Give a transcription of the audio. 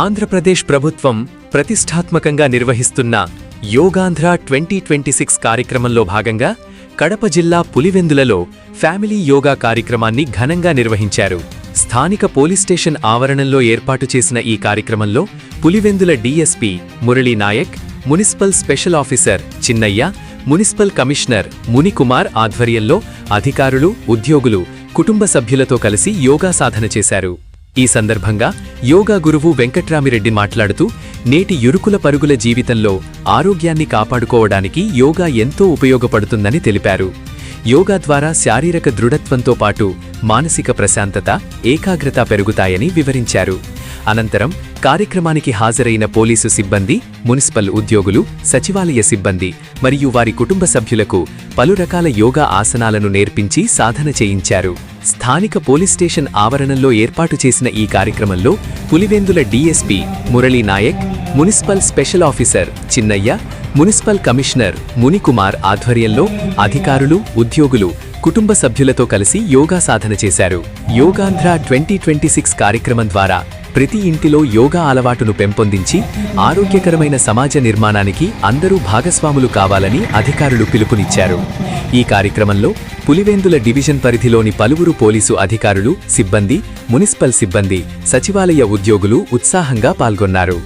ఆంధ్రప్రదేశ్ ప్రభుత్వం ప్రతిష్టాత్మకంగా నిర్వహిస్తున్న యోగాంధ్ర 2026 కార్యక్రమంలో భాగంగా కడప జిల్లా పులివెందులలో ఫ్యామిలీ యోగా కార్యక్రమాన్ని ఘనంగా నిర్వహించారు. స్థానిక పోలీస్ స్టేషన్ ఆవరణంలో ఏర్పాటు చేసిన ఈ కార్యక్రమంలో Pulivendula DSP Murali Naik, municipal special officer Chinnaiah, municipal commissioner Munikumar ఆధ్వర్యంలో అధికారులు, ఉద్యోగులు, కుటుంబ సభ్యులతో కలిసి యోగా సాధన చేశారు. ఈ సందర్భంగా యోగా గురువు వెంకట్రామిరెడ్డి మాట్లాడుతూ, నేటి ఇరుకుల పరుగుల జీవితంలో ఆరోగ్యాన్ని కాపాడుకోవడానికి యోగా ఎంతో ఉపయోగపడుతుందని తెలిపారు. యోగా ద్వారా శారీరక దృఢత్వంతో పాటు మానసిక ప్రశాంతత, ఏకాగ్రత పెరుగుతాయని వివరించారు. అనంతరం కార్యక్రమానికి హాజరైన పోలీసు సిబ్బంది, మున్సిపల్ ఉద్యోగులు, సచివాలయ సిబ్బంది మరియు వారి కుటుంబ సభ్యులకు పలు రకాల యోగా ఆసనాలను నేర్పించి సాధన చేయించారు. స్థానిక పోలీస్ స్టేషన్ ఆవరణంలో ఏర్పాటు చేసిన ఈ కార్యక్రమంలో Pulivendula DSP Murali Naik, municipal special officer Chinnaiah, municipal commissioner Munikumar ఆధ్వర్యంలో అధికారులు, ఉద్యోగులు, కుటుంబ సభ్యులతో కలిసి యోగా సాధన చేశారు. యోగాంధ్ర 2026 కార్యక్రమం ద్వారా ప్రతి ఇంటిలో యోగా అలవాటును పెంపొందించి ఆరోగ్యకరమైన సమాజ నిర్మాణానికి అందరూ భాగస్వాములు కావాలని అధికారులు పిలుపునిచ్చారు. ఈ కార్యక్రమంలో పులివెందుల డివిజన్ పరిధిలోని పలువురు పోలీసు అధికారులు, సిబ్బంది, మున్సిపల్ సిబ్బంది, సచివాలయ ఉద్యోగులు ఉత్సాహంగా పాల్గొన్నారు.